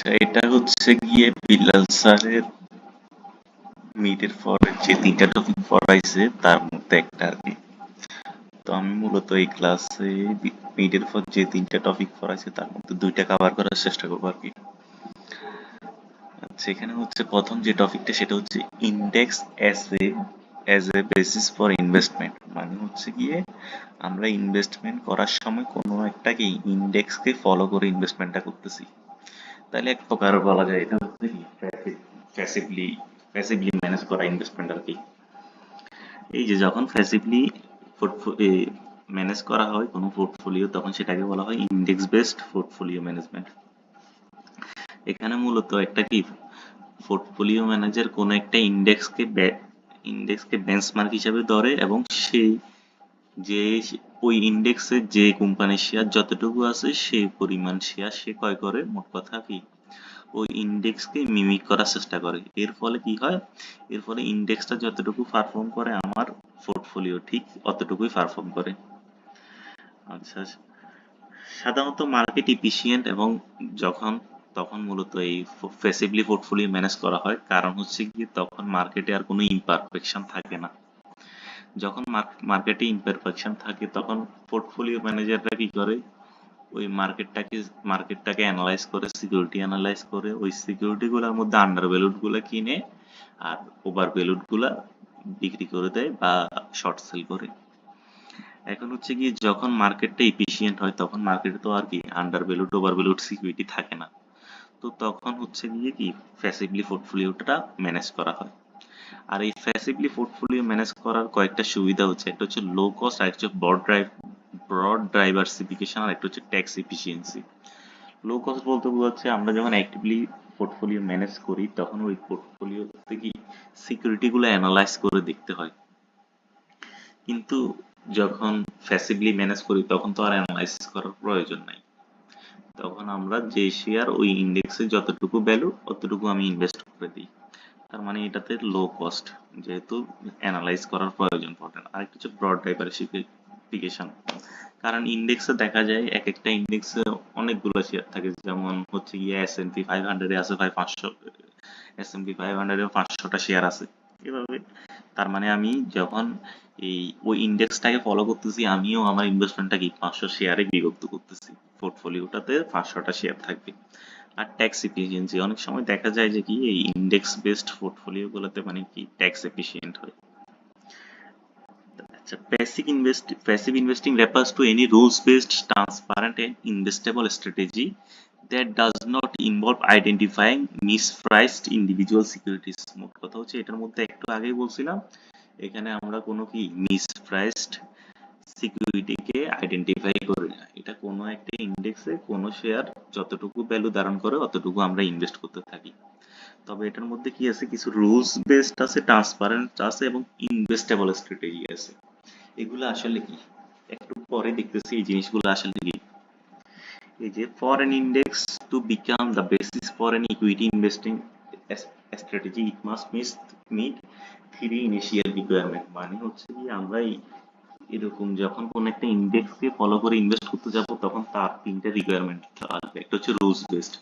এটা হচ্ছে গিয়ে বিল্লাল স্যারের মিডের পরের যে তিনটা টপিক পড়াইছে তার মধ্যে একটা আর কি। তো আমি মূলত এই ক্লাসে মিডের পর যে তিনটা টপিক পড়াইছে তার মধ্যে দুইটা কভার করার চেষ্টা করবো আর কি। আচ্ছা, এখানে হচ্ছে প্রথম যে টপিকটা সেটা হচ্ছে index as a basis for investment. মানে হচ্ছে গিয়ে আমরা ইনভেস্টমেন্ট করার সময় কোনো একটা কি ইন্ডেক্সকে ফলো করে ইনভেস্টমেন্টটা করতেছি। তাহলে এক প্রকার বলা যায় এটা হচ্ছে কি প্যাসিভলি প্যাসিভলি ম্যানেজ করা ইনভেস্টমেন্ট আর কি। এই যে যখন প্যাসিভলি ম্যানেজ করা হয় কোনো পোর্টফোলিও তখন সেটাকে বলা হয় ইন্ডেক্স বেসড পোর্টফোলিও ম্যানেজমেন্ট। এখানে মূলত একটা কি পোর্টফোলিও ম্যানেজার কোনো একটা ইন্ডেক্সকে বেঞ্চমার্ক হিসাবে ধরে এবং সেই যে ওই ইন্ডেক্সে যে কোম্পানির শেয়ার যতটুকু আছে সেই পরিমাণ শেয়ার সে ক্রয় করে। মোট কথা কি ওই ইন্ডেক্সকে মিমিক করার চেষ্টা করে। এর ফলে কি হয়, এর ফলে ইন্ডেক্সটা যতটুকু পারফর্ম করে আমার পোর্টফোলিও ঠিক অতটুকুই পারফর্ম করে। আচ্ছা, সাধারণত মার্কেট ইফিসিয়েন্ট এবং যখন তখন মূলত এই প্যাসিভলি পোর্টফোলিও ম্যানেজ করা হয়, কারণ হচ্ছে কি তখন মার্কেটে আর কোনো ইমপারফেকশন থাকে না। যখন মার্কেটে ইমপারফেকশন থাকে তখন পোর্টফোলিও ম্যানেজাররা কি করে, ওই মার্কেটটাকে অ্যানালাইজ করে, সিকিউরিটি অ্যানালাইজ করে ওই সিকিউরিটি গুলোর মধ্যে আন্ডার ভ্যালুড গুলা কিনে আর ওভার ভ্যালুড গুলা বিক্রি করে দেয় বা শর্ট সেল করে। এখন হচ্ছে কি যখন মার্কেটটা এফিশিয়েন্ট হয় তখন মার্কেটে তো আর কি under valued over valued security থাকে না। তো তখন হচ্ছে গিয়ে কি প্যাসিভলি পোর্টফোলিওটা ম্যানেজ করা হয়। আর এই প্যাসিভলি পোর্টফোলিও ম্যানেজ করার কয়েকটা সুবিধা হচ্ছে, একটা হচ্ছে লো কস্ট, আর একটা হচ্ছে ব্রড ডাইভার্সিফিকেশন, আর একটা হচ্ছে ট্যাক্স এফিসিয়েন্সি। লো কস্ট বলতে বোঝাচ্ছে আমরা যখন অ্যাক্টিভলি পোর্টফোলিও ম্যানেজ করি তখন ওই পোর্টফোলিও থেকে সিকিউরিটি গুলো অ্যানালাইজ করে দেখতে হয়। কিন্তু যখন প্যাসিভলি ম্যানেজ করি তখন তো আর অ্যানালাইসিস করার প্রয়োজন নাই। তখন আমরা যে শেয়ার ওই ইন্ডেক্সে যতটুকু ভ্যালু অতটুকু আমি ইনভেস্ট করে দিই। তার মানে এটাতে লো কস্ট, যেহেতু অ্যানালাইজ করার প্রয়োজন পড়ে না। আরেকটা হচ্ছে ব্রড ডাইভার্সিফিকেশন, কারণ ইন্ডেক্সে দেখা যায় এক একটা ইন্ডেক্সে অনেকগুলো শেয়ার থাকে, যেমন হচ্ছে গিয়ে S&P 500 আছে প্রায় 500, S&P 500 500টা শেয়ার আছে এভাবে। তার মানে আমি যখন এই ওই ইন্ডেক্সটাকে ফলো করতেছি আমিও আমার ইনভেস্টমেন্টটা কি 500 শেয়ারে বিভক্ত করতেছি, পোর্টফোলিওটাতে 500টা শেয়ার থাকবে। আর ট্যাক্স এফিসিয়েন্সি, অনেক সময় দেখা যায় যে কি এই ইন্ডেক্স বেসড পোর্টফোলিও গুলোতে মানে কি ট্যাক্স এফিসিয়েন্ট হয়। আচ্ছা, passive investing refers to any rules based, transparent and investable strategy that does not involve identifying mispriced individual securities। মোট কথা হচ্ছে এটার মধ্যে একটু আগেই বলছিলাম, এখানে আমরা কোনো কি মিসপ্রাইসড সিকিউরিটিকে আইডেন্টিফাই করি না। এটা কোনো একটা ইন্ডেক্সে কোনো শেয়ার যতটুকু ভ্যালু ধারণ করে অতটুকু আমরা ইনভেস্ট করতে থাকি। তবে এটার মধ্যে কি আছে, কিছু রুলস বেসড আছে, ট্রান্সপারেন্ট আছে এবং ইনভেস্টেবল স্ট্র্যাটেজি আছে। এগুলো আসলে কি একটু পরে দেখতেছি এই জিনিসগুলো আসলে কি। এই যে for an index to become the basis for an equity investing strategy it must meet three initial requirement. মানে হচ্ছে কি আমরা এরকম যখন কোন একটা ইন্ডেক্সকে ফলো করে ইনভেস্ট করতে যাব তখন তার তিনটা রিকোয়ারমেন্ট আসবে। একটা হচ্ছে রুলস বেসড।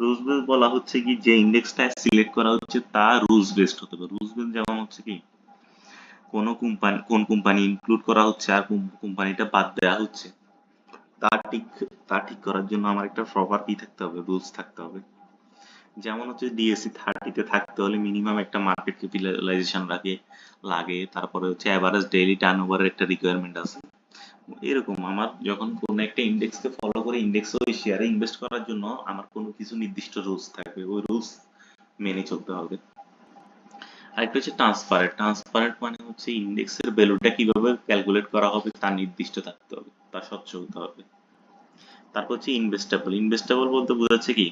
রুলস বেসড বলা হচ্ছে কি যে ইন্ডেক্সটা সিলেক্ট করা হচ্ছে তা রুলস বেসড হতে হবে। রুলস বেসড যেমন হচ্ছে কি কোন কোম্পানি ইনক্লুড করা হচ্ছে আর কোন কোম্পানিটা বাদ দেওয়া হচ্ছে তা ঠিক তা ঠিক করার জন্য আমার একটা প্রপার কি থাকতে হবে, রুলস থাকতে হবে। যেমন হচ্ছে DSE 30 তে থাকতে হলে মিনিমাম একটা মার্কেট ক্যাপিটালাইজেশন লাগে, তারপরে হচ্ছে অ্যাভারেজ ডেইলি টার্নওভারের একটা রিকোয়ারমেন্ট আছে। এরকম আমার যখন কোন একটা ইন্ডেক্সকে ফলো করে ইন্ডেক্স ওই শেয়ারে ইনভেস্ট করার জন্য আমার কোনো কিছু নির্দিষ্ট রুলস থাকবে, ওই রুলস মেনে চলতে হবে। আরেকটা হচ্ছে ট্রান্সপারেন্ট মানে হচ্ছে ইন্ডেক্সের ভ্যালুটা কিভাবে ক্যালকুলেট করা হবে তা নির্দিষ্ট থাকতে হবে, তা স্বচ্ছ হতে হবে। তারপর হচ্ছে ইনভেস্টেবল বলতে বোঝাচ্ছে কি,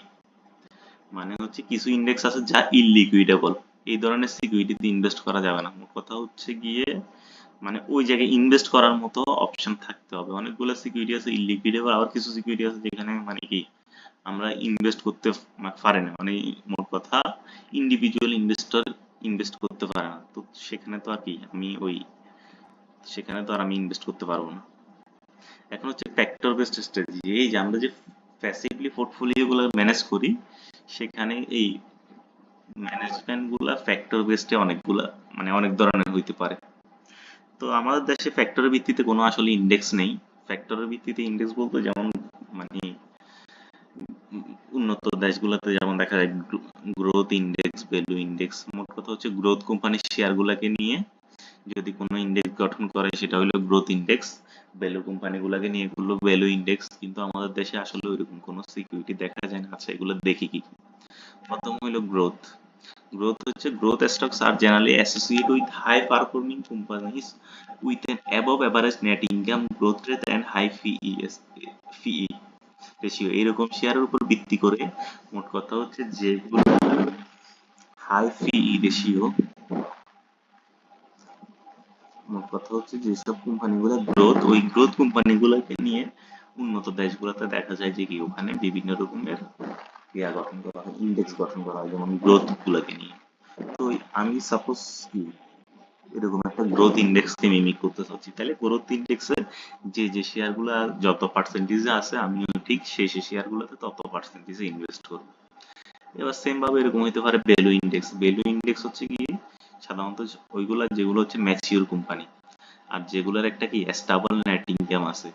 মানে হচ্ছে কিছু ইন্ডেক্স আছে যা ইলিকুইডেবল, এই ধরনের সিকিউরিটিতে ইনভেস্ট করা যাবে না। মোট কথা হচ্ছে গিয়ে মানে ওই জায়গায় ইনভেস্ট করার মতো অপশন থাকতে হবে। অনেকগুলো সিকিউরিটি আছে ইলিকুইডেবল, আবার কিছু সিকিউরিটি আছে যেখানে মানে কি আমরা ইনভেস্ট করতে পারে না, মানে মোট কথা ইন্ডিভিজুয়াল ইনভেস্টর ইনভেস্ট করতে পারে না। তো সেখানে তো আর কি সেখানে তো আর আমি ইনভেস্ট করতে পারবো না। এখন হচ্ছে ফ্যাক্টর বেসড স্ট্র্যাটেজি, এই যে আমরা যে প্যাসিভলি পোর্টফোলিও গুলো ম্যানেজ করি, সেখানে এই ম্যানেজমেন্ট গুলা ফ্যাক্টর বেসডে অনেকগুলা মানে অনেক ধরনের হইতে পারে। তো আমাদের দেশে ফ্যাক্টরের ভিত্তিতে কোনো আসলে ইন্ডেক্স নেই। ফ্যাক্টরের ভিত্তিতে ইন্ডেক্স বলতে যেমন মানে উন্নত দেশগুলোতে যেমন দেখা যায় গ্রোথ ইন্ডেক্স, ভ্যালু ইন্ডেক্স। মোট কথা হচ্ছে গ্রোথ কোম্পানির শেয়ার গুলাকে নিয়ে যদি কোনো ইন্ডেক্স গঠন করে সেটা হলো গ্রোথ ইন্ডেক্স। ভ্যালু কোম্পানি গুলাকে নিয়ে এগুলো ভ্যালু ইন্ডেক্স। কিন্তু আমাদের দেশে আসলে ওইরকম কোনো সিকিউরিটি দেখা যায় না। আচ্ছা, এগুলো দেখি কি কি? প্রথম হলো গ্রোথ। Growth হচ্ছে growth stocks are generally associated with high performing companies with an above average net income growth rate and high PE ratio। এরকম শেয়ারের উপর ভিত্তি করে মোট কথা হচ্ছে যেগুলো হাই পিই রেশিও, মোট কথা হচ্ছে যেসব কোম্পানিগুলো গ্রোথ, ওই গ্রোথ কোম্পানিগুলোকে নিয়ে উন্নত দেশগুলোতে দেখা যায় যে কি ওখানে বিভিন্ন রকমের ইয়া গঠন করা হয়, ইন্ডেক্স গঠন করা হয়, যেমন গ্রোথ গুলাকে নিয়ে। তো আমি সাপোজ কি এরকম একটা গ্রোথ ইন্ডেক্সকে মিমিক করতে চাচ্ছি, তাহলে গ্রোথ ইন্ডেক্সে যে যে শেয়ার গুলা যত পার্সেন্টেজে আছে আমিও ঠিক সেই সেই শেয়ার গুলোতে তত পার্সেন্টেজে ইনভেস্ট করবো। এবার সেম ভাবে এরকম হতে পারে ভ্যালু ইন্ডেক্স। ভ্যালু ইন্ডেক্স হচ্ছে কি সাধারণত ওইগুলা যেগুলো হচ্ছে ম্যাচিওর কোম্পানি আর যেগুলোর একটা কি স্টেবল নেট ইনকাম আছে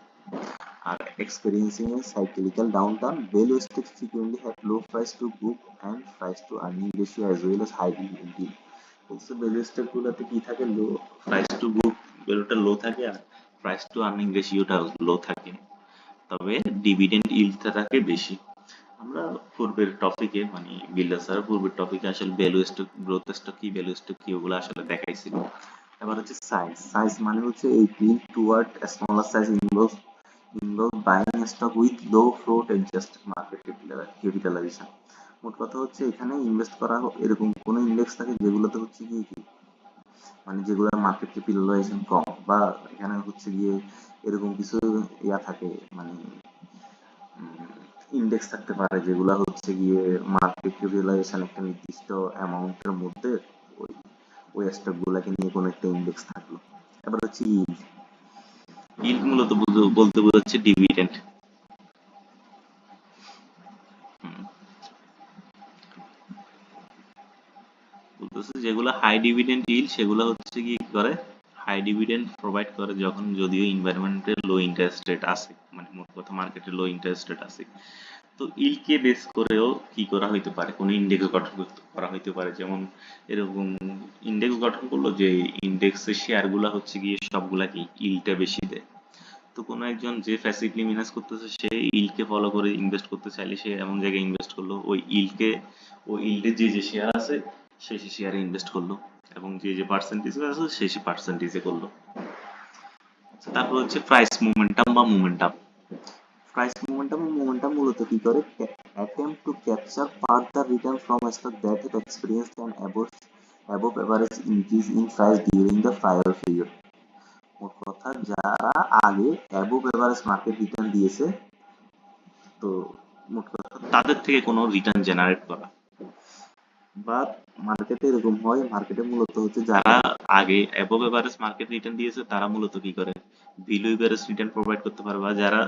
আর experiencing a cyclical downturn, value stocks frequently have low price to book and price to earning ratio as well as high dividend yield। বলছে ভ্যালু স্টক গুলোতে কি থাকে, লো প্রাইস টু বুক ভ্যালুটা লো থাকে আর price two earning রেশিওটা লো থাকে, তবে dividend ইল্ডটা থাকে বেশি। আমরা পূর্বের টপিকে মানে বিল্ডার স্যার পূর্বের টপিকে আসলে ভ্যালু স্টক, গ্রোথ স্টক কি, ভ্যালু স্টক কি ওগুলো আসলে দেখাইছিল। এবার হচ্ছে সাইজ। সাইজ মানে হচ্ছে এই tilt toward smaller size involve buying stock with low float adjust market capitalization. মোট কথা হচ্ছে এখানে ইনভেস্ট করা এরকম কোন ইন্ডেক্স থাকে যেগুলোতে হচ্ছে কি কি মানে যেগুলোর মার্কেট ক্যাপিটালাইজেশন কম, বা এখানে হচ্ছে গিয়ে এরকম কিছু ইয়া থাকে মানে ইন্ডেক্স থাকতে পারে যেগুলা হচ্ছে গিয়ে মার্কেট ক্যাপিটালাইজেশন একটা নির্দিষ্ট অ্যামাউন্টের মধ্যে ওই ওই স্টক গুলাকে নিয়ে কোনো একটা ইন্ডেক্স থাকলো। এবার হচ্ছে ইল্ড। ইল্ড মূলত বলতে বোঝাচ্ছে ডিভিডেন্ড। বলতেছে যেগুলো হাই ডিভিডেন্ড ইল্ড সেগুলো হচ্ছে কি করে, হাই ডিভিডেন্ড প্রোভাইড করে যখন যদিও এনভায়রনমেন্টে লো ইন্টারেস্ট রেট আছে, মানে মোট কথা মার্কেটে লো ইন্টারেস্ট রেট আছে। তো ইলকে বেস করেও কি করা হইতে পারে, কোন ইন্ডেক্স গঠন করা হইতে পারে। যেমন এরকম ইন্ডেক্স গঠন করলো যে ইন্ডেক্সের শেয়ার গুলা হচ্ছে গিয়ে সবগুলা কি ইলটা বেশি দেয়। তো কোনো একজন যে ফ্যাসিলিটি ম্যানেজ করতেছে সে ইলকে ফলো করে ইনভেস্ট করতে চাইলে সে এমন জায়গায় ইনভেস্ট করলো ওই ইলকে, ওই ইল্ডে যে যে শেয়ার আছে সে সে শেয়ারে ইনভেস্ট করলো এবং যে যে পার্সেন্টেজ আছে সে সে পার্সেন্টেজে করলো। তারপর হচ্ছে প্রাইস মোমেন্টাম বা মোমেন্টাম। প্রাইস মোমেন্টাম মূলত কি করে, attempt to capture further return from a stock that had experienced an above average increase in price during the prior period। মোট কথা যারা আগে above average মার্কেট রিটার্ন দিয়েছে, তো মোট কথা তাদের থেকে কোনো রিটার্ন জেনারেট করা। বা মার্কেটে এরকম হয়, মার্কেটে মূলত হচ্ছে যারা আগে অ্যাবভ এভারেজ মার্কেট রিটার্ন দিয়েছে তারা মূলত কি করে বিলো এভারেজ রিটার্ন প্রোভাইড করতে পারে, বা যারা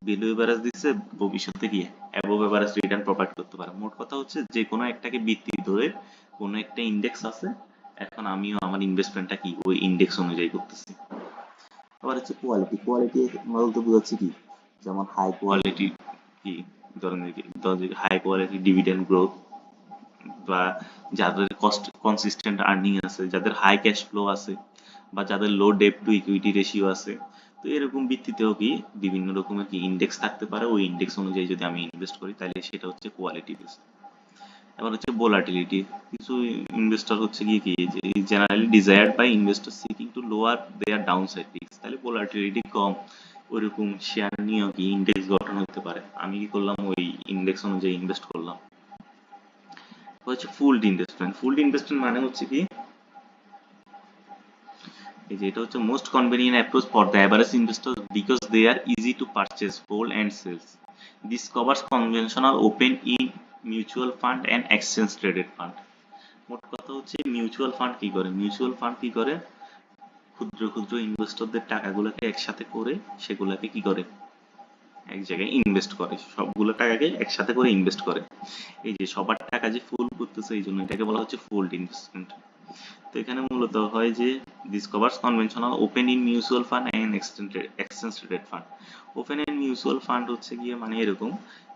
বিলো এভারেজ দিচ্ছে ভবিষ্যতে গিয়ে অ্যাবভ এভারেজ রিটার্ন প্রোভাইড করতে পারে। মোট কথা হচ্ছে যে কোনো একটাকে ভিত্তি ধরে কোনো একটা ইন্ডেক্স আছে, এখন আমিও আমার ইনভেস্টমেন্টটা কি ওই ইন্ডেক্স অনুযায়ী করতেছি। আবার হচ্ছে কোয়ালিটি। কোয়ালিটি বলতে বোঝাচ্ছে কি, যেমন হাই কোয়ালিটি কি ধরনের, কি হাই কোয়ালিটি ডিভিডেন্ড গ্রোথ, বা যাদের কনসিস্টেন্ট আর্নিং আছে, যাদের হাই ক্যাশ ফ্লো আছে, বা যাদের লো ডেট টু ইকুইটি রেশিও আছে। তো এরকম ভিত্তিতেও কি বিভিন্ন রকমের কি ইন্ডেক্স থাকতে পারে, ওই ইন্ডেক্স অনুযায়ী যদি আমি ইনভেস্ট করি তাহলে সেটা হচ্ছে কোয়ালিটি বেসড। এবার হচ্ছে ভোলাটিলিটি। কিছু ইনভেস্টর হচ্ছে কি কি যে generally desired by investor seeking to lower their downside risk, তাহলে ভোলাটিলিটি কম ওইরকম শেয়ার নিয়েও কি ইন্ডেক্স গঠন হতে পারে। আমি কি করলাম ওই ইন্ডেক্স অনুযায়ী ইনভেস্ট করলাম। হচ্ছে ফুলড ইনভেস্টমেন্ট। ফুলড ইনভেস্টমেন্ট মানে হচ্ছে কি এই যে এটা হচ্ছে most convenient approach for the average investor because they are easy to purchase, hold and sells. This covers conventional open in mutual fund and exchange traded fund. মোট কথা হচ্ছে মিউচুয়াল ফান্ড কি করে, মিউচুয়াল ফান্ড কি করে ক্ষুদ্র ক্ষুদ্র ইনভেস্টরদের টাকাগুলোকে একসাথে করে সেগুলোকে কি করে এক জায়গায় ইনভেস্ট করে, সবগুলো টাকাকে একসাথে করে ইনভেস্ট করে। এই যে সবার টাকা যে ফুল করতেছে, এই জন্য এটাকে বলা হচ্ছে ফুলড ইনভেস্টমেন্ট। তো এখানে মূলত হয় যে this covers conventional open in mutual fund and exchange traded fund. Open in mutual fund হচ্ছে গিয়ে মানে এরকম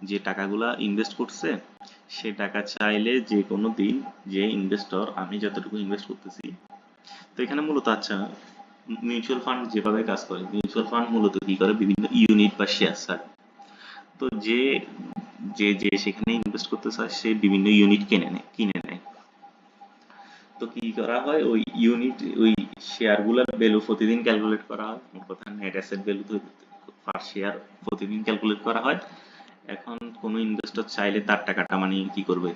যে টাকাগুলা ইনভেস্ট করছে, সে টাকা চাইলে যে কোনো দিন, যে ইনভেস্টর, আমি যতটুকু ইনভেস্ট করতেছি, তো এখানে মূলত আচ্ছা মিউচুয়াল ফান্ড যেভাবে কাজ করে, মিউচুয়াল ফান্ড মূলত কি করে বিভিন্ন ইউনিট বা শেয়ার ছাড়ে। তো যে যে যে সেখানে ইনভেস্ট করতে চায় সে বিভিন্ন ইউনিট কিনে নেয়। তো কি করা হয়, ওই ইউনিট ওই শেয়ার গুলার ভ্যালু প্রতিদিন ক্যালকুলেট করা হয়, মোট কথা নেট অ্যাসেট ভ্যালু পার শেয়ার প্রতিদিন ক্যালকুলেট করা হয়। এখন কোন ইনভেস্টর চাইলে তার টাকাটা মানে কি করবে,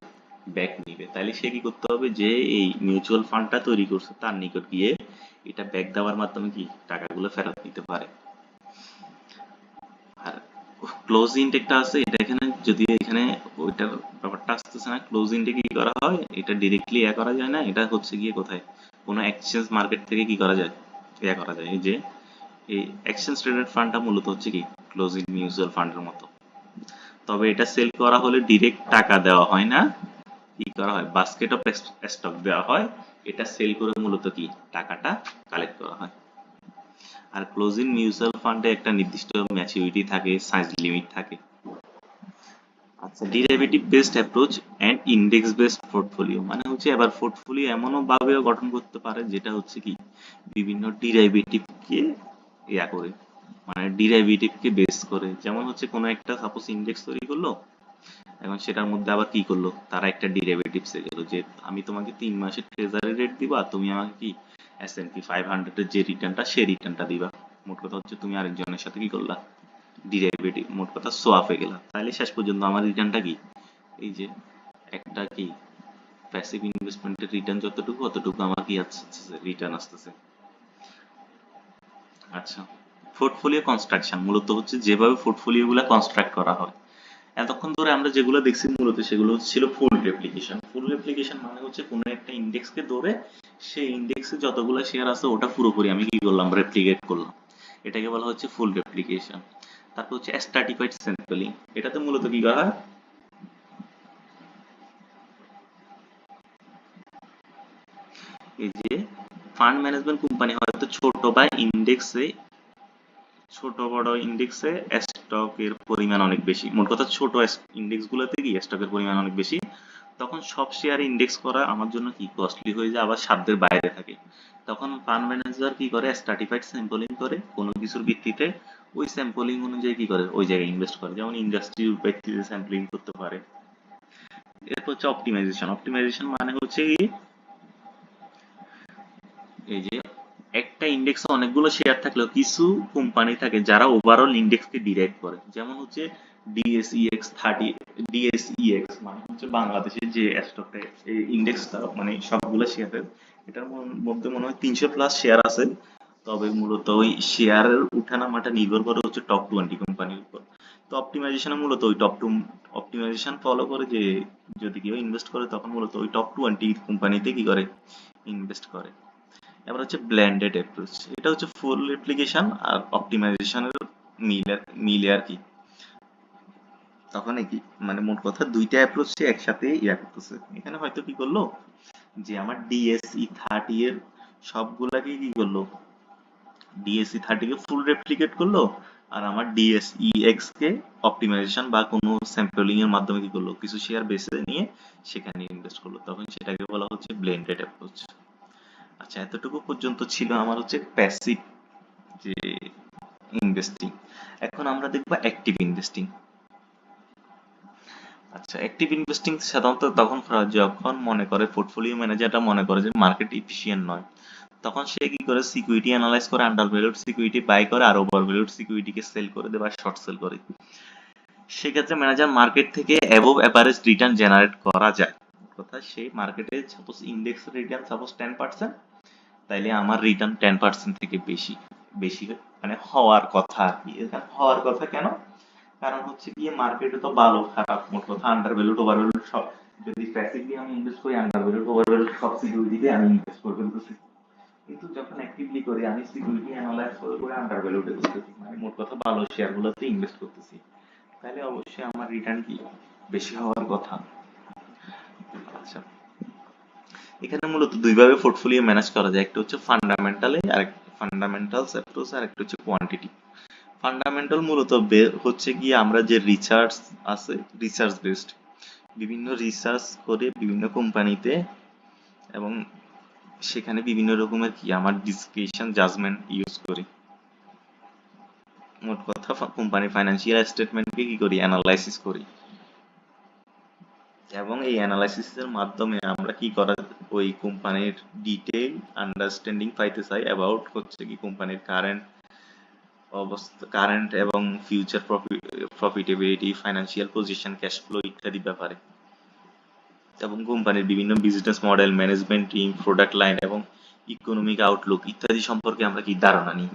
ব্যাক নিবে, তাইলে সে কি করতে হবে, যে এই মিউচুয়াল ফান্ডটা তৈরি করছে তার নিকট গিয়ে এটা ব্যাক দেওয়ার মাধ্যমে কি টাকাগুলো ফেরত নিতে পারে। আর ক্লোজ ইনটেকটা আছে, এটা এখানে যদি এখানে ওইটার ব্যাপারটা আসতেছে না। ক্লোজ ইনটেক কি করা হয়, এটা ডিরেক্টলি করা যায় না, এটা হচ্ছে গিয়ে কোথায় কোনো এক্সচেঞ্জ মার্কেট থেকে কি করা যায়, করা যায়। এই যে এই এক্সচেঞ্জ ট্রেডেড ফান্ডটা মূলত হচ্ছে কি ক্লোজ ইন মিউচুয়াল ফান্ডের মতো, তবে এটা সেল করা হলে ডিরেক্ট টাকা দেওয়া হয় না, কি করা হয় বাস্কেট অফ স্টক দেওয়া হয়, এটা সেল করে মূলত কি টাকাটা কালেক্ট করা হয়। আর ক্লোজ ইন মিউচুয়াল ফান্ডে একটা নির্দিষ্ট ম্যাচুরিটি থাকে, সাইজ লিমিট থাকে। আচ্ছা, derivative based approach and index based portfolio মানে হচ্ছে এবার পোর্টফোলিও এমনও ভাবেও গঠন করতে পারে যেটা হচ্ছে কি বিভিন্ন ডেরিভেটিভকে করে, মানে ডেরিভেটিভকে বেস করে। যেমন হচ্ছে কোনো একটা সাপোজ ইন্ডেক্স তৈরি করলো, এখন সেটার মধ্যে আবার কি করলো, তারা একটা ডেরিভেটিভস এ গেল যে আমি তোমাকে 3 মাসের ট্রেজারি রেট দিবা, তুমি আমাকে কি S&P 500 এর যে রিটার্নটা সেই রিটার্নটা দিবা। মোট কথা হচ্ছে তুমি আরেকজনের সাথে কি করলা, ডেরিভেটিভ, মোট কথা সোয়াপে গেলা, তাহলে শেষ পর্যন্ত আমার রিটার্নটা কি, এই যে একটা কি প্যাসিভ ইনভেস্টমেন্টের রিটার্ন যতটুকু অতটুকু আমার কি আসছে, রিটার্ন আসতেছে। আচ্ছা, পোর্টফোলিও কনস্ট্রাকশন মূলত হচ্ছে যেভাবে পোর্টফোলিও গুলা কনস্ট্রাক্ট করা হয়। এতক্ষণ ধরে আমরা যেগুলো দেখছি মূলত সেগুলো ছিল ফুল রেপ্লিকেশন। ফুল রেপ্লিকেশন মানে হচ্ছে কোনো একটা ইন্ডেক্সকে ধরে সেই ইন্ডেক্সে যতগুলো শেয়ার আছে ওটা পুরোপুরি আমি কি করলাম, রেপ্লিকেট করলাম, এটাকে বলা হচ্ছে ফুল রেপ্লিকেশন। তারপর হচ্ছে স্ট্র্যাটিফাইড স্যাম্পলিং, এটাতে মূলত কি করা হয়, এই যে ফান্ড ম্যানেজমেন্ট কোম্পানি হয়তো ছোট বড় ইন্ডেক্সে স্টকের পরিমাণ অনেক বেশি, মোট কথা ছোট ইন্ডেক্স গুলোতে কি স্টকের পরিমাণ অনেক বেশি, তখন সব শেয়ার ইন্ডেক্স করা আমার জন্য কি কস্টলি হয়ে যায়, আবার সাধ্যের বাইরে থাকে। তখন ফান্ড ম্যানেজার কি করে, স্ট্র্যাটিফাইড স্যাম্পলিং করে কোনো কিছুর ভিত্তিতে, ওই স্যাম্পলিং অনুযায়ী কি করে ওই জায়গায় ইনভেস্ট করে, যেমন ইন্ডাস্ট্রির ভিত্তিতে স্যাম্পলিং করতে পারে। এরপর হচ্ছে অপটিমাইজেশন। অপটিমাইজেশন মানে হচ্ছে কি, এই যে একটা ইন্ডেক্সে অনেকগুলো শেয়ার থাকলেও কিছু কোম্পানি থাকে যারা ওভারঅল ইন্ডেক্সকে ডিরাইভ করে, যেমন হচ্ছে ডিএসইএক্স 30, ডিএসইএক্স মানে হচ্ছে বাংলাদেশের যে স্টকটা ইন্ডেক্সটা মানে সবগুলো শেয়ারের, এটার মধ্যে মনে হয় 300+ শেয়ার আছে। তবে মূলত ওই শেয়ারের উঠানামাটা নির্ভর করে হচ্ছে টপ 20 কোম্পানির উপর। তো অপটিমাইজেশন মূলত ওই অপটিমাইজেশন ফলো করে যে যদি কেউ ইনভেস্ট করে তখন মূলত ওই টপ 20 কোম্পানিতে কি করে ইনভেস্ট করে। এবার হচ্ছে ব্লেন্ডেড অ্যাপ্রোচ, এটা হচ্ছে ফুল রেপ্লিকেশন আর অপটিমাইজেশনের মিলে আর কি। তখন কি মানে মোট কথা দুইটা অ্যাপ্রোচ সে একসাথে করতেছে। এখানে হয়তো কি করলো, যে আমার ডিএসই 30 এর সবগুলাকে কি করলো, ডিএসই 30 কে ফুল রেপ্লিকেট করলো, আর আমার ডিএসইএক্স কে অপটিমাইজেশন বা কোনো স্যাম্পলিং এর মাধ্যমে কি করলো কিছু শেয়ার বেছে নিয়ে সেখানে ইনভেস্ট করলো, তখন সেটাকে বলা হচ্ছে ব্লেন্ডেড অ্যাপ্রোচ। আচ্ছা, এতটুকু পর্যন্ত ছিল আমার হচ্ছে প্যাসিভ যে ইনভেস্টিং। এখন আমরা দেখবো অ্যাক্টিভ ইনভেস্টিং। আচ্ছা, অ্যাক্টিভ ইনভেস্টিং সাধারণত তখন করা হয় যখন মনে করে পোর্টফোলিও ম্যানেজারটা মনে করে যে মার্কেট ইফিশিয়েন্ট নয়, তখন সে কি করে সিকিউরিটি অ্যানালাইজ করে, আন্ডার ভ্যালুড সিকিউরিটি বাই করে আর ওভার ভ্যালুড সিকিউরিটিকে সেল করে দেয় বা শর্ট সেল করে। সেক্ষেত্রে ম্যানেজার মার্কেট থেকে অ্যাবভ অ্যাভারেজ রিটার্ন জেনারেট করা যায়। কথা সেই মার্কেটে সাপোজ ইন্ডেক্স রিটার্ন সাপোজ 10%, তাইলে আমার রিটার্ন 10% থেকে বেশি বেশি মানে হওয়ার কথা আর কি। এখানে হওয়ার কথা কেন, কারণ হচ্ছে গিয়ে মার্কেটে তো ভালো খারাপ মোট কথা আন্ডার ভ্যালুড ওভার ভ্যালুড সব, যদি প্যাসিভলি আমি ইনভেস্ট করি আন্ডার ভ্যালুড ওভার ভ্যালুড সব সিকিউরিটিতে আমি ইনভেস্ট করে ফেলতেছি। কিন্তু যখন অ্যাক্টিভলি করি আমি সিকিউরিটি অ্যানালাইজ করে করে আন্ডার ভ্যালুডে করতেছি, মানে মোট কথা ভালো শেয়ারগুলোতে ইনভেস্ট করতেছি, তাহলে অবশ্যই আমার রিটার্ন কি বেশি হওয়ার কথা। আচ্ছা, এখানে মূলত দুইভাবে পোর্টফোলিও ম্যানেজ করা যায়, একটা হচ্ছে ফান্ডামেন্টালে আর ফান্ডামেন্টালস অ্যাপ্রোচ, আর একটা হচ্ছে কোয়ান্টিটি। ফান্ডামেন্টাল মূলত হচ্ছে কি আমরা যে রিসার্চ আছে, রিসার্চ বেসড বিভিন্ন রিসার্চ করে বিভিন্ন কোম্পানিতে, এবং সেখানে বিভিন্ন রকমের কি আমার ডিসক্রিপশন জাজমেন্ট ইউজ করি। মোট কথা কোম্পানির ফাইন্যান্সিয়াল স্টেটমেন্টকে কি করি, অ্যানালাইসিস করি, এবং এই অ্যানালাইসিসের মাধ্যমে আমরা কি করা, ওই কোম্পানির ডিটেইল আন্ডারস্ট্যান্ডিং পাইতে চাই অ্যাবাউট হচ্ছে কি কোম্পানির কারেন্ট অবস্থা, কারেন্ট এবং future profitability, financial position, cash flow ইত্যাদি ব্যাপারে, এবং কোম্পানির বিভিন্ন business model, management team, product line এবং ইকোনমিক আউটলুক ইত্যাদি সম্পর্কে আমরা কি ধারণা নিই।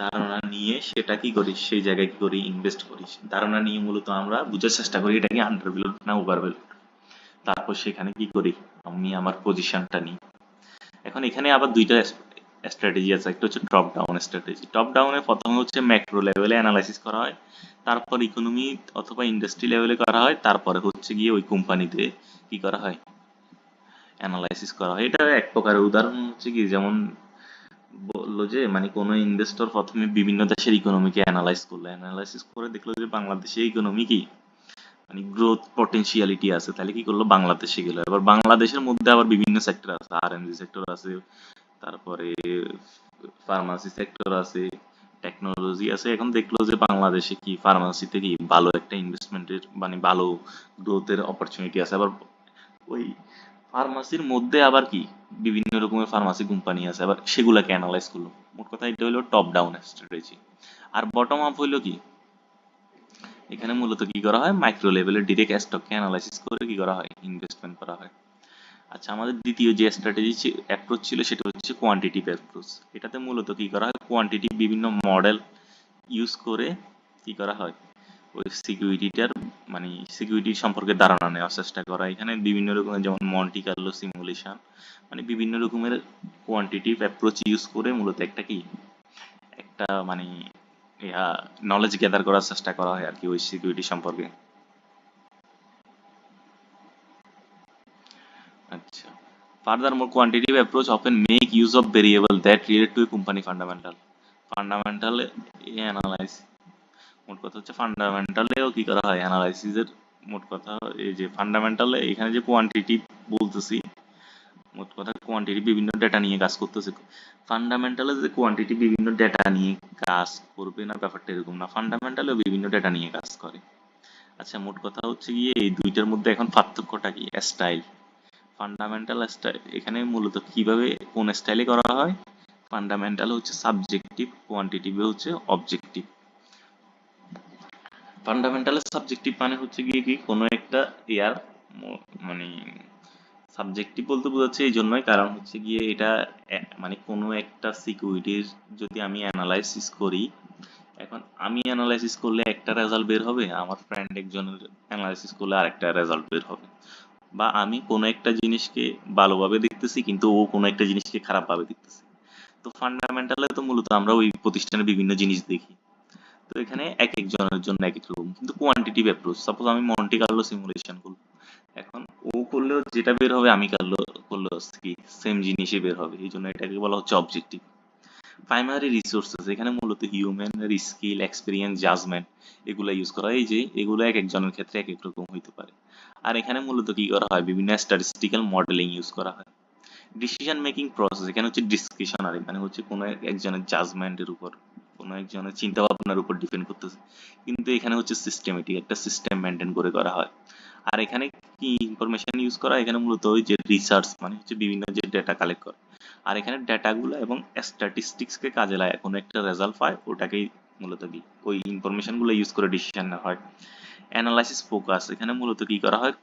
ধারণা নিয়ে সেটা কি করি, সেই জায়গায় কি করি, ইনভেস্ট করি। ধারণা নিয়ে মূলত আমরা বুঝার চেষ্টা করি এটা কি আন্ডার ভ্যালুড না ওভার ভ্যালুড, তারপর সেখানে কি করি, আমি আমার পজিশনটা নিই। এখন এখানে আবার দুইটা স্ট্র্যাটেজি আছে, একটা হচ্ছে টপ ডাউন স্ট্র্যাটেজি। টপ ডাউনে প্রথমে হচ্ছে ম্যাক্রো লেভেলে অ্যানালাইসিস করা হয়, তারপর ইকোনমি অথবা ইন্ডাস্ট্রি লেভেলে করা হয়, তারপরে হচ্ছে গিয়ে ওই কোম্পানিতে কি করা হয়, অ্যানালাইসিস করা হয়। এটা এক প্রকারের উদাহরণ হচ্ছে কি, যেমন বললো যে মানে কোনো ইনভেস্টর প্রথমে বিভিন্ন দেশের ইকোনমিকে অ্যানালাইজ করলো, অ্যানালাইসিস করে দেখলো যে বাংলাদেশের ইকোনমি কি মানে গ্রোথ পটেনশিয়ালিটি আছে, তাহলে কি করলো, বাংলাদেশে গেলো। এবার বাংলাদেশের মধ্যে আবার বিভিন্ন সেক্টর আছে, আরএমজি সেক্টর আছে, তারপরে ফার্মাসি সেক্টর আছে, টেকনোলজি আছে। এখন দেখলো যে বাংলাদেশে কি ফার্মাসিতে কি ভালো একটা ইনভেস্টমেন্টের মানে ভালো গ্রোথের অপরচুনিটি আছে। আবার ওই ফার্মাসির মধ্যে আবার কি বিভিন্ন রকমের ফার্মাসি কোম্পানি আছে, আবার সেগুলাকে অ্যানালাইজ করলো। মোট কথা এটা হলো টপ ডাউন স্ট্র্যাটেজি। আর বটম আপ হইলো কি, এখানে মূলত কি করা হয়, মাইক্রো লেভেলের ডিরেক্ট স্টককে অ্যানালাইসিস করে কি করা হয়, ইনভেস্টমেন্ট করা হয়। আচ্ছা, আমাদের দ্বিতীয় যে স্ট্র্যাটেজি অ্যাপ্রোচ ছিল সেটা হচ্ছে কোয়ান্টিটিভ অ্যাপ্রোচ। এটাতে মূলত কি করা হয়, কোয়ান্টিটিভ বিভিন্ন মডেল ইউজ করে কি করা হয়, ওই সিকিউরিটিটার মানে সিকিউরিটি সম্পর্কে ধারণা নেওয়ার চেষ্টা করা। এখানে বিভিন্ন রকমের যেমন মন্টি কার্লো সিমুলেশন, মানে বিভিন্ন রকমের কোয়ান্টিটিভ অ্যাপ্রোচ ইউজ করে মূলত একটা কি একটা মানে নলেজ গ্যাদার করার চেষ্টা করা হয় আর কি ওই সিকিউরিটি সম্পর্কে। আচ্ছা, furthermore quantitative approach often make use of variable that relate to a company fundamental analyse. মোট কথা হচ্ছে ফান্ডামেন্টালেও কি করা হয়, অ্যানালাইসিসের মোট কথা এই যে ফান্ডামেন্টালে এখানে যে কোয়ান্টিটি বলতেছি, মোট কথা কোয়ান্টিটি বিভিন্ন ডেটা নিয়ে কাজ করতেছে। ফান্ডামেন্টালে যে কোয়ান্টিটি বিভিন্ন ডেটা নিয়ে কাজ করবে না, ব্যাপারটা এরকম না, ফান্ডামেন্টালেও বিভিন্ন ডেটা নিয়ে কাজ করে। আচ্ছা, মোট কথা হচ্ছে গিয়ে এই দুইটার মধ্যে এখন পার্থক্যটা কি, স্টাইল। ফান্ডামেন্টাল স্টাইল এখানে মূলত কিভাবে কোন স্টাইলে করা হয়, ফান্ডামেন্টাল হচ্ছে সাবজেক্টিভ, কোয়ান্টিটিভ হচ্ছে অবজেক্টিভ। ফান্ডামেন্টাল সাবজেক্টিভ মানে হচ্ছে গিয়ে কি কোনো একটা ইয়ার মানে সাবজেক্টিভ বলতে বোঝাচ্ছে এই জন্যই কারণ হচ্ছে গিয়ে এটা মানে কোনো একটা সিকিউরিটির যদি আমি অ্যানালাইসিস করি, এখন আমি অ্যানালাইসিস করলে একটা রেজাল্ট বের হবে, আমার ফ্রেন্ড একজনের অ্যানালাইসিস করলে আরেকটা রেজাল্ট বের হবে। বা আমি কোনো একটা জিনিসকে ভালোভাবে দেখতেছি কিন্তু ও কোনো একটা জিনিসকে খারাপভাবে দেখতেছে। তো ফান্ডামেন্টালে তো মূলত আমরা ওই প্রতিষ্ঠানের বিভিন্ন জিনিস দেখি। তো এখানে এক একজনের জন্য এক এক রকম, কিন্তু কোয়ান্টিটিভ অ্যাপ্রোচ, সাপোজ আমি মন্টি কার্লো সিমুলেশন করব, এখন ও করলেও যেটা বের হবে আমি করলেও কি সেম জিনিসই বের হবে, এই জন্য এটাকে বলা হচ্ছে অবজেক্টিভ। প্রাইমারি রিসোর্সেস এখানে মূলত হিউম্যান স্কিল, এক্সপিরিয়েন্স, জাজমেন্ট এগুলো ইউজ করা হয়। এই যে এগুলো এক একজনের ক্ষেত্রে এক এক রকম হইতে পারে। আর এখানে মূলত কি করা হয়, বিভিন্ন স্ট্যাটিস্টিক্যাল মডেলিং ইউজ করা হয়। ডিসিশন মেকিং প্রসেস এখানে হচ্ছে ডিসক্রিশনারি, মানে হচ্ছে কোনো একজনের জাজমেন্টের উপর, কোনো একজনের চিন্তা ভাবনার উপর ডিপেন্ড করতেছে। কিন্তু এখানে হচ্ছে সিস্টেমেটিক, একটা সিস্টেম মেনটেন করে করা হয়। আর এখানে কি ইনফরমেশন ইউজ করা, এখানে মূলত ওই যে রিসার্চ মানে হচ্ছে বিভিন্ন যে ডেটা কালেক্ট করে, আর এখানে ডেটাগুলো এবং স্ট্যাটিস্টিক্সকে কাজে লাগে কোনো একটা রেজাল্ট পায়, ওটাকেই মূলত কি ওই ইনফরমেশনগুলো ইউজ করে ডিসিশন নেওয়া হয়। অ্যানালাইসিস ফোকাস এখানে মূলত কি করা হয়,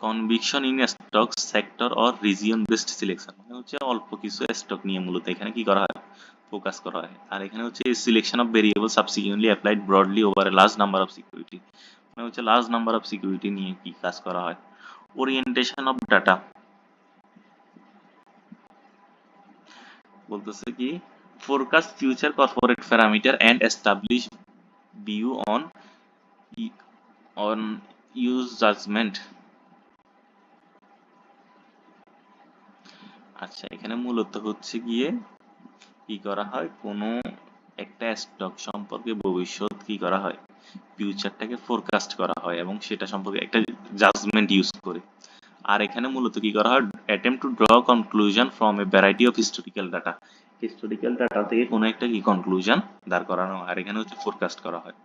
conviction in stock sector or region based selection, মানে হচ্ছে অল্প কিছু স্টক নিয়ে মূলত এখানে কি করা হয়, ফোকাস করা হয়। আর এখানে হচ্ছে selection of variable subsequently applied broadly over a large number of security, মানে হচ্ছে লার্জ নাম্বার অফ সিকিউরিটি নিয়ে কি কাজ করা হয়। ওরিয়েন্টেশন অফ ডাটা বলতেছে কি forecast future corporate parameter and establish view on use judgment। আচ্ছা, এখানে মূলত হচ্ছে গিয়ে কি করা হয়, কোনো একটা স্টক সম্পর্কে ভবিষ্যৎ কি করা হয়, ফিউচারটাকে ফোরকাস্ট করা হয় এবং সেটা সম্পর্কে একটা জাজমেন্ট ইউজ করে। আর এখানে মূলত কি করা হয়, attempt to draw conclusion from a variety of historical data. Historical data থেকে কোনো একটা কি কনক্লুশন দাঁড় করানো হয়, আর এখানে হচ্ছে ফোরকাস্ট করা হয়।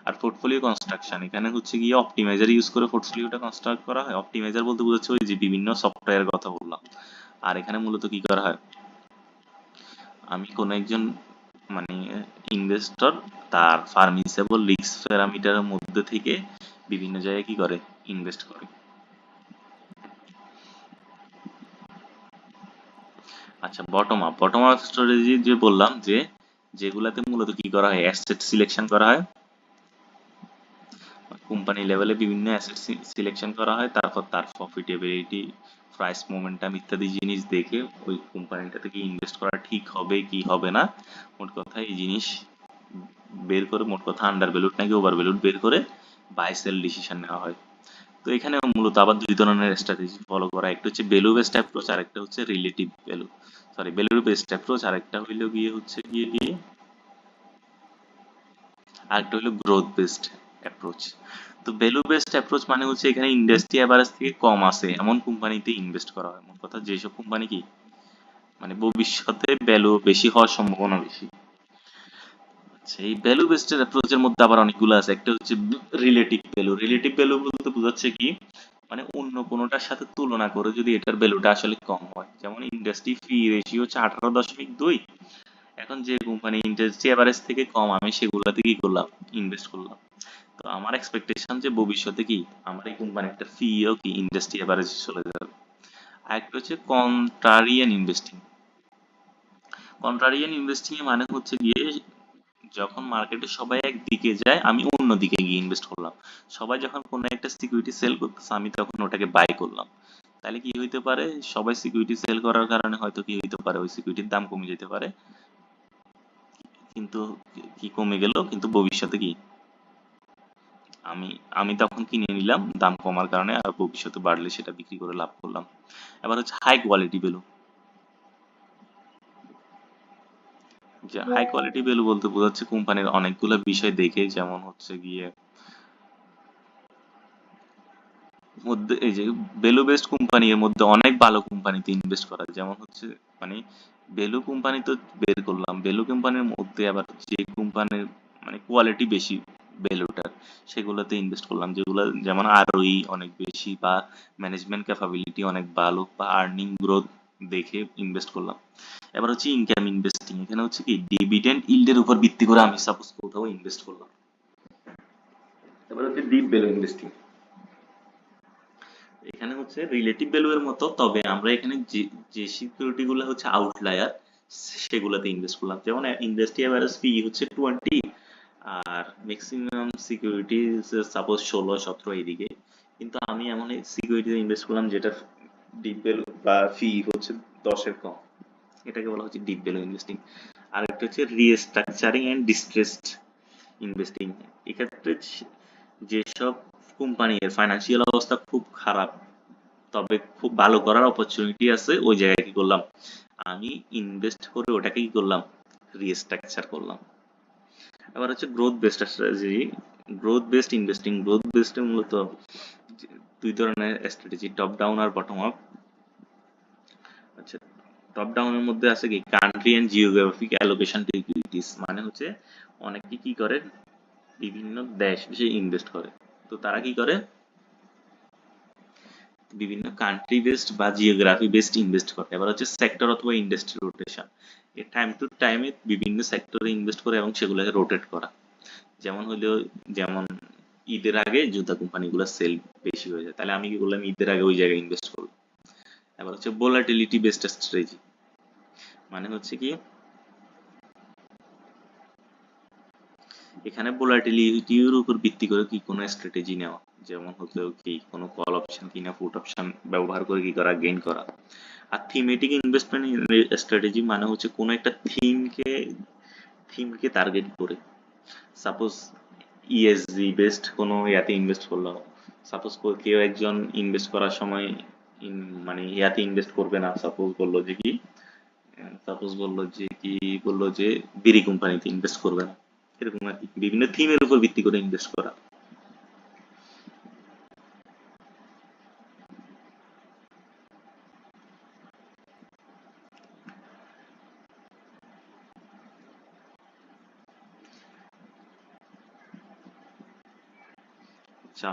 আর পোর্টফোলিও কনস্ট্রাকশন, এখানে হচ্ছে গিয়ে অপটিমাইজার ইউজ করে পোর্টফোলিওটা কনস্ট্রাক্ট করা হয়। অপটিমাইজার বলতে বোঝাচ্ছে ওই যে বিভিন্ন সফটওয়্যারের কথা বললাম। আর এখানে মূলত কি করা হয়, আমি কোন একজন মানে ইনভেস্টর তার পারমিসেবল রিস্ক প্যারামিটারের মধ্যে থেকে বিভিন্ন জায়গায় কি করে, ইনভেস্ট করে। আচ্ছা, বটম আপ স্ট্র্যাটেজি যে বললাম, যে যেগুলাতে মূলত কি করা হয়, অ্যাসেট সিলেকশন করা হয়, কোম্পানি লেভেলে বিভিন্ন অ্যাসেট সিলেকশন করা হয়, তারপর তার প্রফিটেবিলিটি, প্রাইস মোমেন্টাম ইত্যাদি জিনিস দেখে ওই কোম্পানিটাতে কি ইনভেস্ট করা ঠিক হবে কি হবে না, মোট কথা এই জিনিস বের করে, মোট কথা আন্ডার ভ্যালুড নাকি ওভার ভ্যালুড বের করে বাই সেল ডিসিশন নেওয়া হয়। তো এখানে মূলত আবার দুই ধরনের স্ট্র্যাটেজি ফলো করা, একটা হচ্ছে ভ্যালু বেসড অ্যাপ্রোচ আর একটা হচ্ছে relative value, sorry value based approach, আর একটা হইলো গিয়ে হচ্ছে গিয়ে আরেকটা হলো গ্রোথ বেসড অ্যাপ্রোচ। তো ভ্যালু বেসড অ্যাপ্রোচ মানে হচ্ছে এখানে ইন্ডাস্ট্রি অ্যাভারেজ থেকে কম আছে এমন কোম্পানিতে ইনভেস্ট করা হয়, মোট কথা যেসব কোম্পানি কি মানে ভবিষ্যতে ভ্যালু বেশি হওয়ার সম্ভাবনা বেশি। আচ্ছা, এই ভ্যালু বেসড অ্যাপ্রোচের মধ্যে আবার অনেকগুলো আছে, একটা হচ্ছে রিলেটিভ ভ্যালু। রিলেটিভ ভ্যালু বলতে বোঝাচ্ছে কি, মানে অন্য কোনোটার সাথে তুলনা করে যদি এটার ভ্যালুটা আসলে কম হয়, যেমন ইন্ডাস্ট্রি ফি রেশিও হচ্ছে 18.2, এখন যে কোম্পানি ইন্ডাস্ট্রি এভারেজ থেকে কম, আমি সেগুলোতে কি করলাম, ইনভেস্ট করলাম। তো আমার এক্সপেকটেশন যে ভবিষ্যতে কি আমার এই কোম্পানির ফিও কি ইন্ডাস্ট্রি এভারেজ চলে যাবে। আর একটা হচ্ছে কন্ট্রারিয়ান ইনভেস্টিং। কন্ট্রারিয়ান ইনভেস্টিং এর মানে হচ্ছে গিয়ে যখন মার্কেটে সবাই একদিকে যায় আমি অন্য দিকে গিয়ে ইনভেস্ট করলাম। সবাই যখন কোনো একটা সিকিউরিটি সেল করতেছে আমি তখন ওটাকে বাই করলাম। তাহলে কি হইতে পারে, সবাই সিকিউরিটি সেল করার কারণে হয়তো কি হইতে পারে, ওই সিকিউরিটির দাম কমে যেতে পারে, কিন্তু কি কমে গেল, কিন্তু ভবিষ্যতে কি আমি আমি তখন কিনে নিলাম দাম কমার কারণে, আর ভবিষ্যতে বাড়লে সেটা বিক্রি করে লাভ করলাম। এবার হচ্ছে হাই কোয়ালিটি ভ্যালু। যে হাই কোয়ালিটি ভ্যালু বলতে বোঝাচ্ছে কোম্পানির অনেকগুলো বিষয় দেখে, যেমন হচ্ছে গিয়ে মধ্যে এই যে ভ্যালু বেসড কোম্পানি এর মধ্যে অনেক ভালো কোম্পানিতে ইনভেস্ট করা, যেমন হচ্ছে মানে ভ্যালু কোম্পানি তো বের করলাম, ভ্যালু কোম্পানির মধ্যে আবার যে কোম্পানির মানে কোয়ালিটি বেশি ভ্যালুটার, সেগুলোতে ইনভেস্ট করলাম, যেগুলো যেমন আরওই অনেক বেশি বা ম্যানেজমেন্ট ক্যাপাবিলিটি অনেক ভালো বা আর্নিং গ্রোথ দেখে ইনভেস্ট করলাম। এবার হচ্ছে ইনকাম ইনভেস্টিং, এখানে হচ্ছে কি ডিভিডেন্ড ইল্ডের উপর ভিত্তি করে আমি সাপোজ কোথাও ইনভেস্ট করলাম। এবার হচ্ছে ডিপ ভ্যালু ইনভেস্টিং, এখানে হচ্ছে রিলেটিভ ভ্যালু এর মতো, তবে আমরা এখানে যে যে সিকিউরিটি গুলো হচ্ছে আউটলায়ার সেগুলোতে ইনভেস্ট করলাম, যেমন ইন্ডাস্ট্রি এভারেজ পি হচ্ছে 20, আর ম্যাক্সিমাম সিকিউরিটি সাপোজ 16-17 এইদিকে, কিন্তু আমি এমন সিকিউরিটিতে ইনভেস্ট করলাম যেটা ডিপ ভ্যালু বা ফি হচ্ছে 10-এর কম, এটাকে বলা হচ্ছে ডিপ ভ্যালু ইনভেস্টিং। আর একটা হচ্ছে রিস্ট্রাকচারিং এন্ড ডিস্ট্রেসড ইনভেস্টিং, এক্ষেত্রে যেসব কোম্পানির ফাইন্যান্সিয়াল অবস্থা খুব খারাপ তবে খুব ভালো করার অপরচুনিটি আছে, ওই জায়গায় কি করলাম, আমি ইনভেস্ট করে ওটাকে কি করলাম, রিস্ট্রাকচার করলাম। আবার হচ্ছে growth based strategy, growth based investing. Growth based মূলত দুই ধরনের স্ট্র্যাটেজি, টপ ডাউন আর বটম আপ। আচ্ছা, টপ ডাউনের মধ্যে আছে কি country and geographic allocation securities, মানে হচ্ছে অনেকে কি করে বিভিন্ন দেশ বিশেষে ইনভেস্ট করে, তো তারা কি করে বিভিন্ন কান্ট্রি বেসড বা জিওগ্রাফি বেসড ইনভেস্ট করে। এবার হচ্ছে সেক্টর অথবা ইন্ডাস্ট্রি রোটেশন, এই টাইম টু টাইমে বিভিন্ন সেক্টরে ইনভেস্ট করে এবং সেগুলোকে রোটেট করা, যেমন হইলো যেমন ঈদের আগে জুতা কোম্পানিগুলো সেল বেশি হয়ে যায়, তাহলে আমি কি করলাম, ঈদের আগে ওই জায়গায় ইনভেস্ট করলাম। এবার হচ্ছে ভোলাটিলিটি বেসড স্ট্র্যাটেজি, মানে হচ্ছে কি এখানে ভোলাটিলিটির উপর ভিত্তি করে কি কোনো স্ট্র্যাটেজি নেওয়া, যেমন হলো কি কোনো কল অপশন কিনা পুট অপশন ব্যবহার করে কি করা, গেইন করা। আর থিমেটিক ইনভেস্টমেন্ট স্ট্র্যাটেজি মানে হচ্ছে কোনো একটা থিমকে টার্গেট করে, সাপোজ ইএসজি বেসড কোনো ইয়াতে ইনভেস্ট করলো, সাপোজ কেউ একজন ইনভেস্ট করার সময় মানে ইয়াতে ইনভেস্ট করবে না, বললো যে বিড়ি কোম্পানিতে ইনভেস্ট করবে না, এরকম আর কি, বিভিন্ন থিমের উপর ভিত্তি করে ইনভেস্ট করা।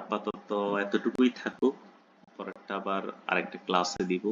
আপাতত এতটুকুই থাকুক, পরেরটা আবার আরেকটা ক্লাসে দিব।